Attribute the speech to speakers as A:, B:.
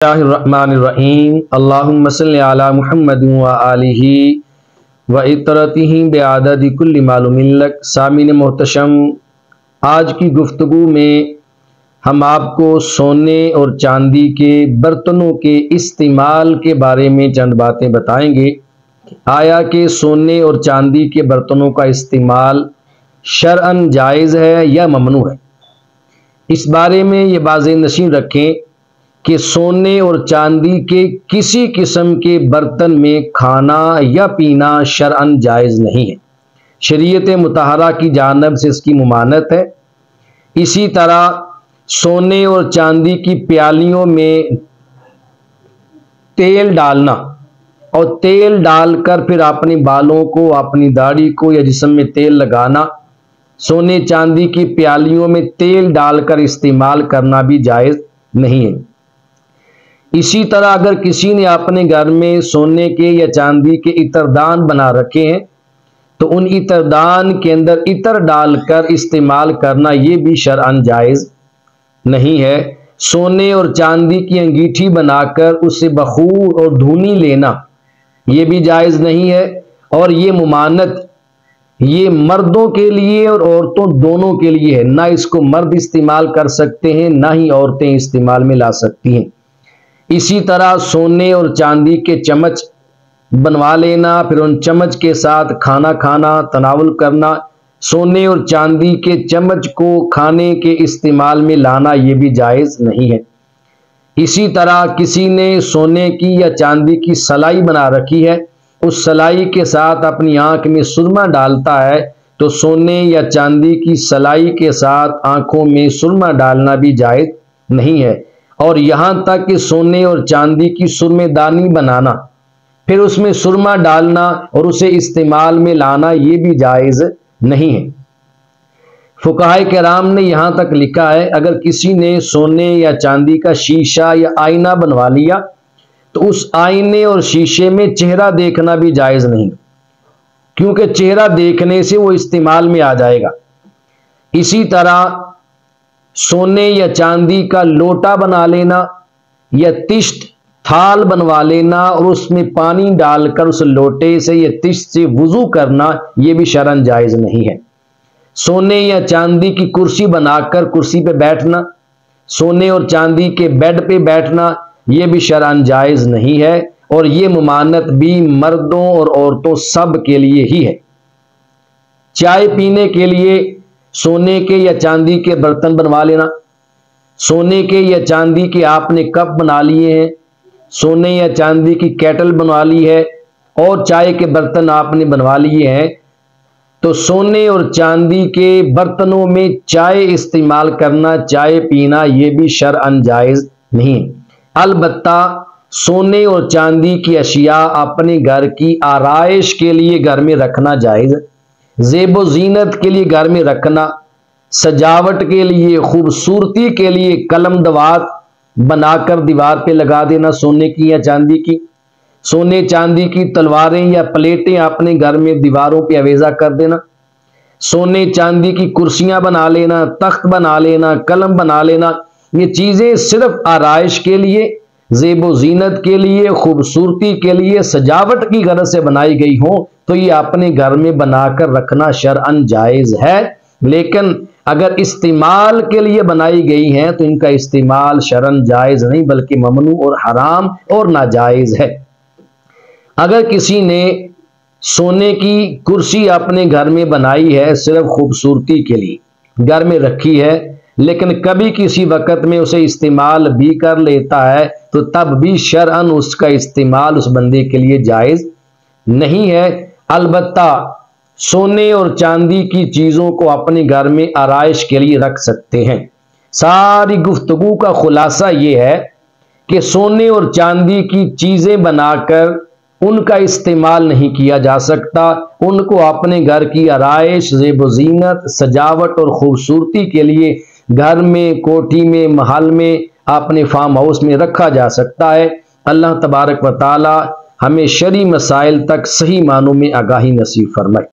A: اللہ الرحمن الرحیم اللہم صلی علی محمد و آلہ و اطرتہ بعدد کل معلوم لک۔ سامعین محتشم، آج کی گفتگو میں ہم آپ کو سونے اور چاندی کے برتنوں کے استعمال کے بارے میں چند باتیں بتائیں گے۔ آیا کہ سونے اور چاندی کے برتنوں کا استعمال شرعاً جائز ہے یا ممنوع ہے؟ اس بارے میں یہ واضح نشین رکھیں کہ سونے اور چاندی کے کسی قسم کے برتن میں کھانا یا پینا شرعاً جائز نہیں ہے۔ شریعت مطہرہ کی جانب سے اس کی ممانعت ہے۔ اسی طرح سونے اور چاندی کی پیالیوں میں تیل ڈالنا اور تیل ڈال کر پھر اپنے بالوں کو، اپنی داڑھی کو یا جسم میں تیل لگانا، سونے چاندی کی پیالیوں میں تیل ڈال کر استعمال کرنا بھی جائز نہیں ہے۔ اسی طرح اگر کسی نے اپنے گھر میں سونے کے یا چاندی کے عطردان بنا رکھے ہیں تو ان عطردان کے اندر عطر ڈال کر استعمال کرنا یہ بھی شرعاً جائز نہیں ہے۔ سونے اور چاندی کی انگیٹھی بنا کر اس سے بخور اور دھونی لینا یہ بھی جائز نہیں ہے، اور یہ ممانعت یہ مردوں کے لیے اور عورتوں دونوں کے لیے ہے۔ نہ اس کو مرد استعمال کر سکتے ہیں، نہ ہی عورتیں استعمال میں لا سکتی ہیں۔ اسی طرح سونے اور چاندی کے چمچ بنوا لینا، پھر ان چمچ کے ساتھ کھانا کھانا، تناول کرنا، سونے اور چاندی کے چمچ کو کھانے کے استعمال میں لانا یہ بھی جائز نہیں ہے۔ اسی طرح کسی نے سونے کی یا چاندی کی سلائی بنا رکھی ہے، اس سلائی کے ساتھ اپنی آنکھ میں سرما ڈالتا ہے تو سونے یا چاندی کی سلائی کے ساتھ آنکھوں میں سرما ڈالنا بھی جائز نہیں ہے۔ اور یہاں تک کہ سونے اور چاندی کی سرمے دانی بنانا، پھر اس میں سرما ڈالنا اور اسے استعمال میں لانا یہ بھی جائز نہیں ہے۔ فقہائے کرام نے یہاں تک لکھا ہے اگر کسی نے سونے یا چاندی کا شیشہ یا آئینہ بنوا لیا تو اس آئینے اور شیشے میں چہرہ دیکھنا بھی جائز نہیں، کیونکہ چہرہ دیکھنے سے وہ استعمال میں آ جائے گا۔ اسی طرح سونے یا چاندی کا لوٹا بنا لینا یا تشت تھال بنوا لینا اور اس میں پانی ڈال کر اس لوٹے سے یا تشت سے وضو کرنا یہ بھی شرعاً جائز نہیں ہے۔ سونے یا چاندی کی کرسی بنا کر کرسی پہ بیٹھنا، سونے اور چاندی کے بیڈ پہ بیٹھنا یہ بھی شرعاً جائز نہیں ہے، اور یہ ممانعت بھی مردوں اور عورتوں سب کے لیے ہی ہے۔ چائے پینے کے لیے سونے کے یا چاندی کے برتن بنوا لینا، سونے کے یا چاندی کے آپ نے کپ بنا لیے ہیں، سونے یا چاندی کی کیٹل بنوا لی ہے اور چائے کے برتن آپ نے بنوا لیے ہیں، تو سونے اور چاندی کے برتنوں میں چائے استعمال کرنا، چائے پینا یہ بھی شرعاً جائز نہیں۔ البتہ سونے اور چاندی کی اشیاء اپنے گھر کی آرائش کے لیے گھر میں رکھنا جائز، زیب و زینت کے لیے گھر میں رکھنا، سجاوٹ کے لیے، خوبصورتی کے لیے قلم دوات بنا کر دیوار پہ لگا دینا سونے کی یا چاندی کی، سونے چاندی کی تلواریں یا پلیٹیں اپنے گھر میں دیواروں پہ آویزہ کر دینا، سونے چاندی کی کرسیاں بنا لینا، تخت بنا لینا، قلم بنا لینا، یہ چیزیں صرف آرائش کے لیے، زیب و زینت کے لیے، خوبصورتی کے لیے، سجاوٹ کی غرض سے بنائی گئی ہوں تو یہ اپنے گھر میں بنا کر رکھنا شرعاً جائز ہے، لیکن اگر استعمال کے لیے بنائی گئی ہیں تو ان کا استعمال شرعاً جائز نہیں بلکہ ممنوع اور حرام اور ناجائز ہے۔ اگر کسی نے سونے کی کرسی اپنے گھر میں بنائی ہے صرف خوبصورتی کے لیے گھر میں رکھی ہے، لیکن کبھی کسی وقت میں اسے استعمال بھی کر لیتا ہے تو تب بھی شرعاً اس کا استعمال اس بندے کے لیے جائز نہیں ہے۔ البتہ سونے اور چاندی کی چیزوں کو اپنے گھر میں آرائش کے لیے رکھ سکتے ہیں۔ ساری گفتگو کا خلاصہ یہ ہے کہ سونے اور چاندی کی چیزیں بنا کر ان کا استعمال نہیں کیا جا سکتا، ان کو اپنے گھر کی آرائش، زیب و زینت، سجاوٹ اور خوبصورتی کے لیے گھر میں، کوٹھی میں، محل میں، اپنے فارم ہاؤس میں رکھا جا سکتا ہے۔ اللہ تبارک و تعالی ہمیں شرعی مسائل تک صحیح معنوں میں آگاہی نصیب فرمائے۔